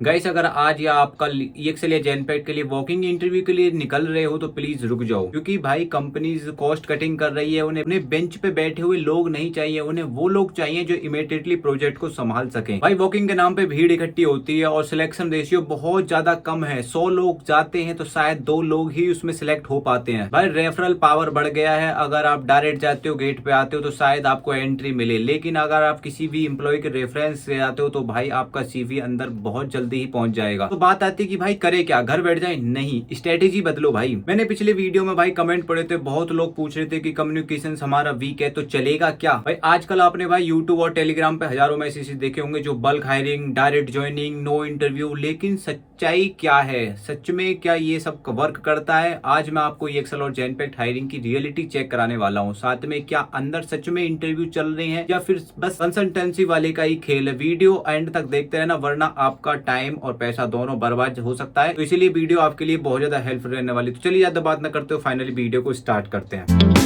Guys, अगर आज या आपका EXL या जेनपेट के लिए वॉकिंग इंटरव्यू के लिए निकल रहे हो तो प्लीज रुक जाओ, क्योंकि भाई कंपनीज कॉस्ट कटिंग कर रही है। उन्हें बेंच पे बैठे हुए लोग नहीं चाहिए, उन्हें वो लोग चाहिए जो इमीडिएटली प्रोजेक्ट को संभाल सकें। भाई वॉकिंग के नाम पे भीड़ इकट्ठी होती है और सिलेक्शन रेशियो बहुत ज्यादा कम है। 100 लोग जाते हैं तो शायद 2 लोग ही उसमें सिलेक्ट हो पाते हैं। भाई रेफरल पावर बढ़ गया है। अगर आप डायरेक्ट जाते हो, गेट पे आते हो तो शायद आपको एंट्री मिले, लेकिन अगर आप किसी भी एम्प्लॉय के रेफरेंस से आते हो तो भाई आपका CV अंदर बहुत जल्दी ही पहुंच जाएगा। तो बात आती है कि भाई करे क्या, घर बैठ जाए? नहीं, स्ट्रेटेजी बदलो भाई। मैंने पिछले वीडियो में भाई कमेंट पढ़े थे, बहुत लोग पूछ रहे थे कि कम्युनिकेशन हमारा वीक है तो चलेगा क्या। भाई आजकल आपने भाई यूट्यूब और टेलीग्राम पे हजारों मैसेज देखे होंगे जो bulk hiring, direct joining, no interview, लेकिन सच्चाई क्या है? सच में क्या ये सब वर्क करता है? आज मैं आपको EXL और जेनपेक्ट हायरिंग की रियलिटी चेक कराने वाला हूँ। साथ में क्या अंदर सच में इंटरव्यू चल रहे हैं या फिर बस कंसल्टेंसी वाले का ही खेल है। वीडियो एंड तक देखते रहना, वरना आपका टाइम और पैसा दोनों बर्बाद हो सकता है। तो इसीलिए वीडियो आपके लिए बहुत ज्यादा हेल्पफुल रहने वाली। तो चलिए ज्यादा बात न करते हो, फाइनली वीडियो को स्टार्ट करते हैं।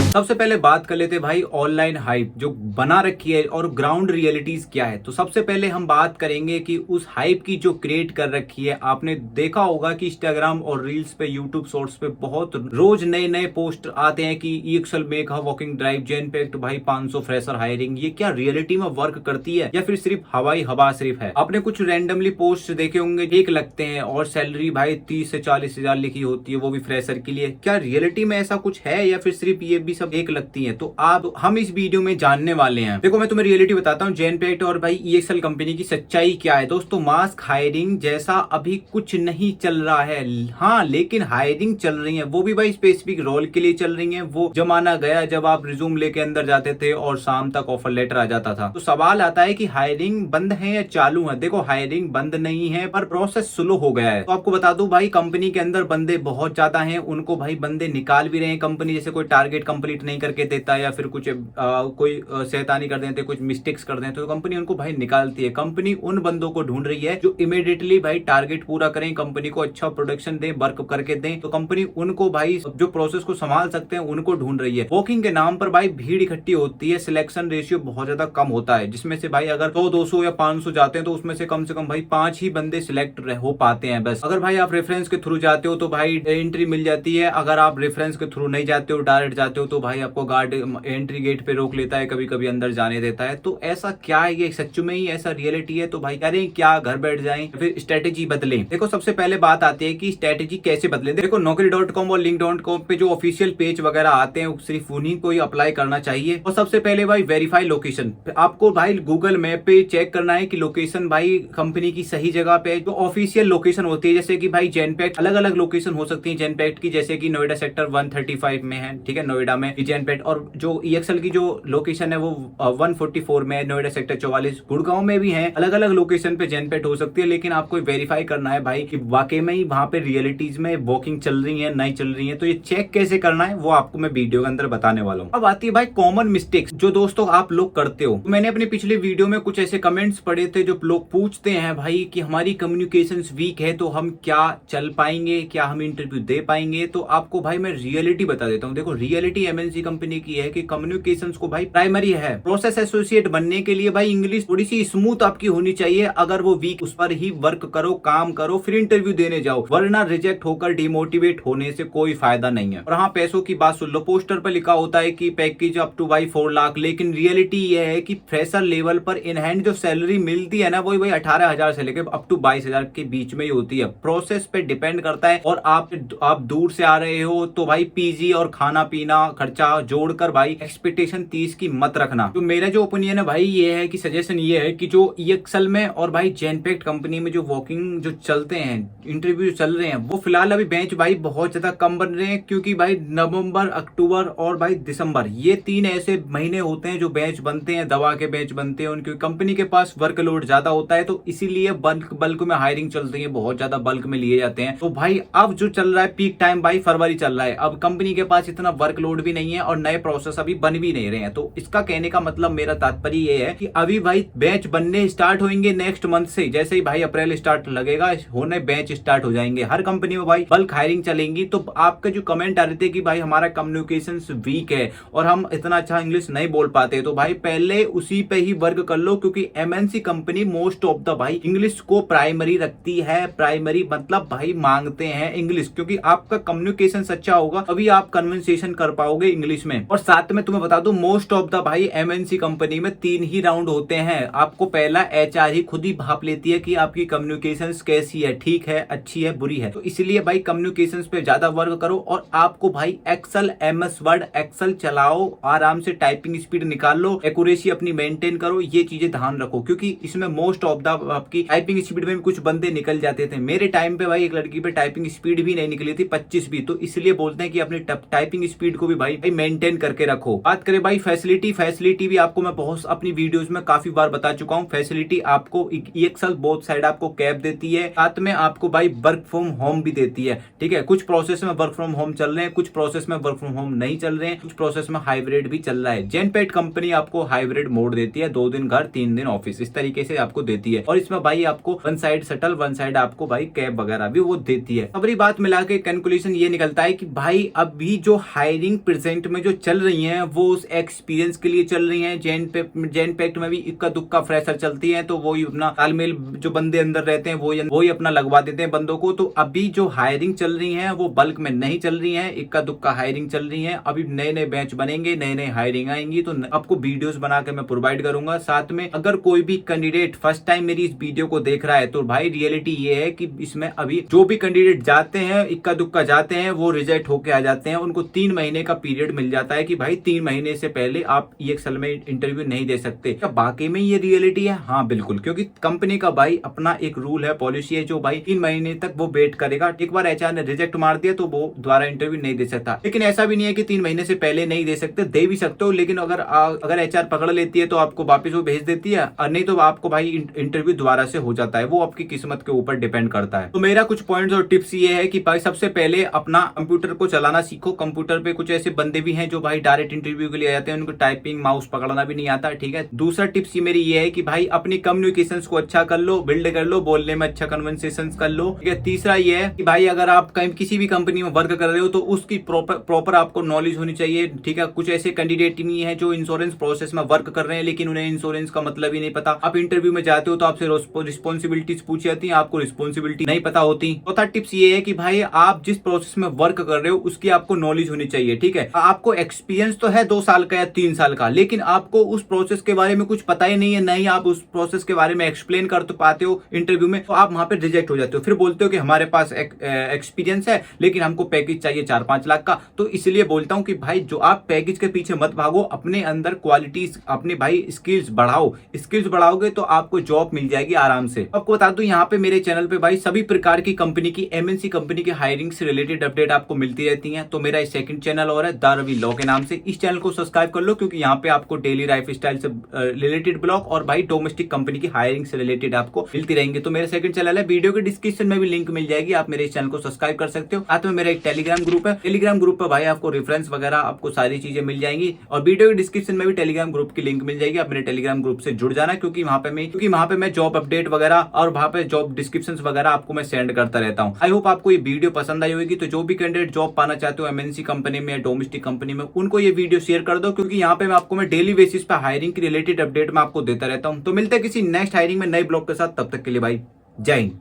सबसे पहले बात कर लेते हैं भाई ऑनलाइन हाइप जो बना रखी है और ग्राउंड रियलिटीज क्या है। तो सबसे पहले हम बात करेंगे कि उस हाइप की जो क्रिएट कर रखी है। आपने देखा होगा कि इंस्टाग्राम और रील्स पे, यूट्यूब शॉर्ट्स पे बहुत रोज नए नए पोस्ट आते हैं कि EXL make a walking drive, Genpact भाई 500 फ्रेशर हायरिंग। ये क्या रियलिटी में वर्क करती है या फिर सिर्फ हवाई हवा सिर्फ है? आपने कुछ रैंडमली पोस्ट देखे होंगे, एक लगते हैं और सैलरी भाई 30 से 40 हजार लिखी होती है, वो भी फ्रेशर के लिए। क्या रियलिटी में ऐसा कुछ है या फिर सिर्फ ये भी सब एक लगती है? तो आप हम इस वीडियो में जानने वाले हैं। देखो मैं तुम्हें रियलिटी बताता हूँ, जेनपेक्ट और भाई EXL कंपनी की सच्चाई क्या है। दोस्तों मास्क हायरिंग जैसा अभी कुछ नहीं चल रहा है। हाँ, लेकिन हायरिंग चल रही है, वो भी भाई स्पेसिफिक रोल के लिए चल रही है। वो जमाना गया जब आप रिज्यूम लेके अंदर जाते थे और शाम तक ऑफर लेटर आ जाता था। तो सवाल आता है कि हायरिंग बंद है या चालू है? देखो हायरिंग बंद नहीं है, पर प्रोसेस स्लो हो गया है। तो आपको बता दूं भाई, कंपनी के अंदर बंदे बहुत ज्यादा हैं, उनको भाई बंदे निकाल भी रहे हैं कंपनी। जैसे कोई टारगेट कंप्लीट नहीं करके देता या फिर कुछ कोई शैतानी कर देते, कुछ मिस्टेक्स कर देते, तो कंपनी उनको भाई निकालती है। कंपनी उन बंदों को ढूंढ रही है जो इमीडिएटली भाई टारगेट पूरा करें, कंपनी को अच्छा प्रोडक्शन दें, वर्क करके दें। तो कंपनी उनको भाई जो प्रोसेस को संभाल सकते हैं उनको ढूंढ रही है। वॉकिंग के नाम पर भाई भीड़ इकट्ठी होती है, सिलेक्शन रेशियो बहुत ज्यादा कम होता है, जिसमें से भाई अगर 100, 200 या 500 जाते हैं तो उसमें से कम भाई 5 ही बंदे सिलेक्ट हो पाते हैं बस। अगर भाई आप रेफरेंस के थ्रू जाते हो तो भाई एंट्री मिल जाती है। अगर आप रेफरेंस के थ्रू नहीं जाते हो, डायरेक्ट जाते हो, तो भाई आपको गार्ड एंट्री गेट पे रोक लेता है, कभी कभी अंदर जाने देता है। तो ऐसा क्या है? ये सच में ही ऐसा रियलिटी है? तो भाई करें क्या, घर बैठ जाएं, फिर स्ट्रेटेजी बदलें? देखो सबसे पहले बात आती है कि स्ट्रेटेजी कैसे बदलें। देखो Naukri.com और Link.com पे जो ऑफिशियल पेज वगैरह आते हैं सिर्फ उन्हीं को ही अप्लाई करना चाहिए। और सबसे पहले भाई वेरीफाई लोकेशन। आपको भाई गूगल मैप पे चेक करना है कि लोकेशन भाई कंपनी की सही जगह पे जो ऑफिशियल लोकेशन होती है। जैसे कि भाई जेनपेक्ट अलग अलग लोकेशन हो सकती है जेनपेक्ट की, जैसे कि नोएडा सेक्टर 135 में है, ठीक है, नोएडा में जेनपेक्ट। और जो EXL की जो लोकेशन है वो 144 में, नोएडा सेक्टर 44, गुड़गांव में भी है। अलग अलग लोकेशन पे जेनपेक्ट हो सकती है, लेकिन आपको वेरीफाई करना है भाई कि वाकई में ही वहां पे रियलिटीज में वॉकिंग चल रही है, नहीं चल रही है। तो ये चेक कैसे करना है वो आपको मैं वीडियो के अंदर बताने वाला हूँ। अब आती है भाई कॉमन मिस्टेक्स जो दोस्तों आप लोग करते हो। तो मैंने अपनी पिछले वीडियो में कुछ ऐसे कमेंट्स पढ़े थे जो लोग पूछते हैं भाई कि हमारी कम्युनिकेशन वीक है तो हम क्या चल पाएंगे, क्या हम इंटरव्यू दे पाएंगे? तो आपको भाई मैं रियलिटी बता देता हूँ। देखो रियलिटी MNC कंपनी की है कि कम्युनिकेशंस को भाई प्राइमरी है। प्रोसेस एसोसिएट बनने के लिए भाई इंग्लिश थोड़ी सी स्मूथ आपकी होनी चाहिए। अगर वो वीक, उस पर ही वर्क करो, काम करो, फिर इंटरव्यू देने जाओ, वरना रिजेक्ट होकर डिमोटिवेट होने से कोई फायदा नहीं है। और हाँ, पैसों की बात सुन लो। पोस्टर पर लिखा होता है कि पैकेज अप टू भाई 4 लाख, लेकिन रियलिटी ये है कि फ्रेशर लेवल पर इन हैंड जो सैलरी मिलती है ना, वही भाई 18,000 से लेकर अप टू 22,000 के बीच में ही होती है। प्रोसेस पे डिपेंड करता है। और आप दूर से आ रहे हो तो भाई PG और खाना पीना खर्चा जोड़कर भाई एक्सपेक्टेशन 30 की मत रखना। तो मेरा जो ओपिनियन है भाई ये है कि सजेशन ये है कि जो EXL में और भाई जेनपेक्ट कंपनी में जो वॉकिंग जो चलते हैं, इंटरव्यू चल रहे हैं, वो फिलहाल अभी बेंच भाई बहुत ज्यादा कम बन रहे हैं, क्योंकि भाई नवंबर, अक्टूबर और भाई दिसंबर, ये 3 ऐसे महीने होते हैं जो बेंच बनते हैं, दवा के बेंच बनते हैं। उनकी कंपनी के पास वर्कलोड ज्यादा होता है, तो इसीलिए बल्क में हायरिंग चलती है, बहुत ज्यादा बल्क में लिए जाते हैं। तो भाई अब जो चल रहा है पीक टाइम भाई फरवरी चल रहा है। अब कंपनी के पास इतना वर्कलोड भी नहीं है और नए प्रोसेस अभी बन भी नहीं रहे हैं। तो इसका कहने का मतलब मेरा तात्पर्य ये है कि अभी भाई बैच बनने स्टार्ट होंगे नेक्स्ट मंथ से। जैसे ही भाई अप्रैल स्टार्ट लगेगा होने बैच स्टार्ट हो जाएंगे हर कंपनी में भाई, बल्क हायरिंग चलेंगी। तो आपके जो कमेंट आ रहे थे कि भाई हमारा कम्युनिकेशन वीक है और हम इतना अच्छा इंग्लिश नहीं बोल पाते, तो भाई पहले उसी पे ही वर्क कर लो, क्योंकि MNC company most of the भाई इंग्लिश को प्राइमरी रखती है। प्राइमरी मतलब भाई मांगते हैं इंग्लिश, क्योंकि आपका कम्युनिकेशन अच्छा होगा अभी आप कन्वर्सेशन कर पाओगे इंग्लिश में। और साथ में तुम्हें बता दूं मोस्ट ऑफ द भाई एमएनसी कंपनी में 3 ही राउंड होते हैं। आपको पहला एचआर ही खुद ही भाप लेती है कि आपकी कम्युनिकेशन कैसी है, ठीक है, अच्छी है, बुरी है। तो इसलिए भाई कम्युनिकेशन पे ज्यादा वर्क करो और आपको भाई एक्सेल, एमएस वर्ड, एक्सेल चलाओ, आराम से टाइपिंग स्पीड निकाल लो, एक्यूरेसी अपनी मेंटेन करो, ये चीजें ध्यान रखो, क्योंकि इसमें मोस्ट ऑफ द आपकी टाइपिंग स्पीड में भी कुछ बंदे निकल जाते थे। मेरे टाइम पे भाई एक लड़की पे टाइपिंग स्पीड भी नहीं निकली थी 25 भी। तो इसलिए बोलते हैं कि अपनी टाइपिंग स्पीड को भी भाई मेंटेन करके रखो। बात करें भाई फैसिलिटी भी आपको मैं बहुत अपनी वीडियोस में काफी बार बता चुका हूँ। फैसिलिटी आपको एक्सेल बोथ साइड आपको कैब देती है, साथ में आपको भाई वर्क फ्रॉम होम भी देती है। ठीक है, कुछ प्रोसेस में वर्क फ्रॉम होम चल रहे हैं, कुछ प्रोसेस में वर्क फ्रॉम होम नहीं चल रहे हैं, कुछ प्रोसेस में हाइब्रिड भी चल रहा है। जेनपेट कंपनी आपको हाइब्रिड मोड देती है, 2 दिन घर 3 दिन ऑफिस, इस तरीके से आपको देती है। और इसमें भाई आपको 1 साइड शटल, 1 साइड आपको भाई कैब वगैरह भी वो देती है। अबरी बात मिला के कैलकुलेशन ये निकलता है कि भाई अभी जो हायरिंग प्रेजेंट में जो चल रही है वो उस एक्सपीरियंस के लिए चल रही है। जेनपेक्ट में भी इक्का दुक्का फ्रेशर चलती है, तो वही अपना तालमेल जो बंदे अंदर रहते हैं वही अपना लगवा देते हैं बंदों को। तो अभी जो हायरिंग चल रही है वो बल्क में नहीं चल रही है, इक्का दुक्का हायरिंग चल रही है। अभी नए नए बैच बनेंगे, नए नए हायरिंग आएंगी, तो आपको वीडियोस बना के मैं प्रोवाइड करूंगा। साथ में अगर कोई भी कैंडिडेट फर्स्ट टाइम मेरी इस वीडियो को देख रहा है तो भाई रियलिटी ये है कि इसमें अभी जो भी कैंडिडेट जाते हैं, इक्का दुक्का जाते हैं, वो रिजेक्ट होके आ जाते हैं। उनको 3 महीने का पीरियड मिल जाता है कि भाई 3 महीने से पहले आप EXL में इंटरव्यू नहीं दे सकते। क्या बाकी में ये रियलिटी है? हाँ बिल्कुल, क्योंकि कंपनी का भाई अपना एक रूल है, पॉलिसी है, जो भाई 3 महीने तक वो वेट करेगा। एक बार HR ने रिजेक्ट मार दिया तो वो दोबारा इंटरव्यू नहीं दे सकता। लेकिन ऐसा भी नहीं है कि 3 महीने से पहले नहीं दे सकते, दे भी सकते हो। लेकिन अगर HR पकड़ लेती है तो आपको वापस वो भेज देती है, और नहीं तो आपको भाई इंटरव्यू दोबारा से हो जाता है। वो आपकी किस्मत के ऊपर डिपेंड करता है। तो मेरा कुछ पॉइंट्स और टिप्स ये है कि भाई सबसे पहले अपना कंप्यूटर को चलाना सीखो। कंप्यूटर पे कुछ ऐसे बंदे भी हैं जो भाई डायरेक्ट इंटरव्यू के लिए आ जाते हैं, उनको टाइपिंग माउस पकड़ना भी नहीं आता। ठीक है, दूसरा टिप्स मेरी ये है कि भाई अपनी कम्युनिकेशन को अच्छा कर लो, बिल्ड कर लो, बोलने में अच्छा कन्वर्सेशन कर लो। ठीक है, तीसरा ये है कि भाई अगर आप कहीं किसी भी कंपनी में वर्क कर रहे हो तो उसकी प्रॉपर आपको नॉलेज होनी चाहिए। ठीक है, कुछ ऐसे कैंडिडेट नहीं है जो इंश्योरेंस प्रोसेस में वर्क कर रहे हैं लेकिन उन्हें इंश्योरेंस का मतलब ही नहीं पता। आप इंटरव्यू में जाते हो तो आपसे रिस्पॉन्सिबिलिटीज पूछी जाती है, आपको रिस्पॉन्सिबिलिटी नहीं पता होती। चौथा टिप्स ये है कि भाई आप जिस प्रोसेस में वर्क कर रहे हो उसकी आपको नॉलेज होनी चाहिए। ठीक है, आपको एक्सपीरियंस तो है 2 साल का या 3 साल का, लेकिन आपको उस प्रोसेस के बारे में कुछ पता ही नहीं है, नहीं आप उस प्रोसेस के बारे में एक्सप्लेन कर तो पाते हो इंटरव्यू में, तो आप वहां पे रिजेक्ट हो जाते हो। फिर बोलते हो कि हमारे पास एक्सपीरियंस है लेकिन हमको पैकेज चाहिए 4-5 लाख का। तो इसलिए बोलता हूं कि भाई जो आप पैकेज के पीछे मत भागो, अपने अंदर क्वालिटीज, अपने भाई स्किल्स बढ़ाओ। स्किल्स बढ़ाओगे तो आपको जॉब मिल जाएगी आराम से। आपको बता दूं यहाँ पे मेरे चैनल पे भाई सभी प्रकार की कंपनी की, MNC कंपनी की हायरिंग से रिलेटेड अपडेट आपको मिलती रहती है। तो मेरा सेकंड चैनल और है द रवि लॉ के नाम से, इस चैनल को सब्सक्राइब कर लो, क्योंकि यहाँ पे आपको डेली लाइफ स्टाइल से रिलेटेड ब्लॉग और भाई डोमेस्टिक कंपनी की हायरिंग से रिलेटेड आपको मिलती रहेंगे। तो मेरा सेकंड चैनल है, वीडियो के डिस्क्रिप्शन में भी लिंक मिल जाएगी, आप मेरे इस चैनल को सब्सक्राइब कर सकते हो। साथ में मेरा एक टेलीग्राम ग्रुप है, टेलीग्राम ग्रुप पर भाई आपको रेफरेंस वगैरह आपको सारी चीजें मिल जाएंगी, और वीडियो के डिस्क्रिप्शन में भी टेलीग्राम ग्रुप की लिंक मिल जाएगी। आप मेरे टेलीग्राम ग्रुप से जुड़ जाना, क्योंकि वहां पे मैं जॉब अपडेट वगैरह और वहां पे जॉब डिस्क्रिप्शन वगैरह आपको मैं सेंड करता रहता हूँ। आई होप आपको ये वीडियो पसंद आई होगी। तो जो भी कैंडिडेट जॉब पाना चाहते हो MNC कंपनी में या डोमेस्टिक कंपनी में, उनको ये वीडियो शेयर कर दो, क्योंकि यहाँ पे मैं डेली बेसिस पे हायरिंग की रिलेटेड अपडेट में आपको देता रहता हूँ। तो मिलते हैं किसी नेक्स्ट हायरिंग में नए ब्लॉग के साथ, तब तक के लिए भाई जय हिंद।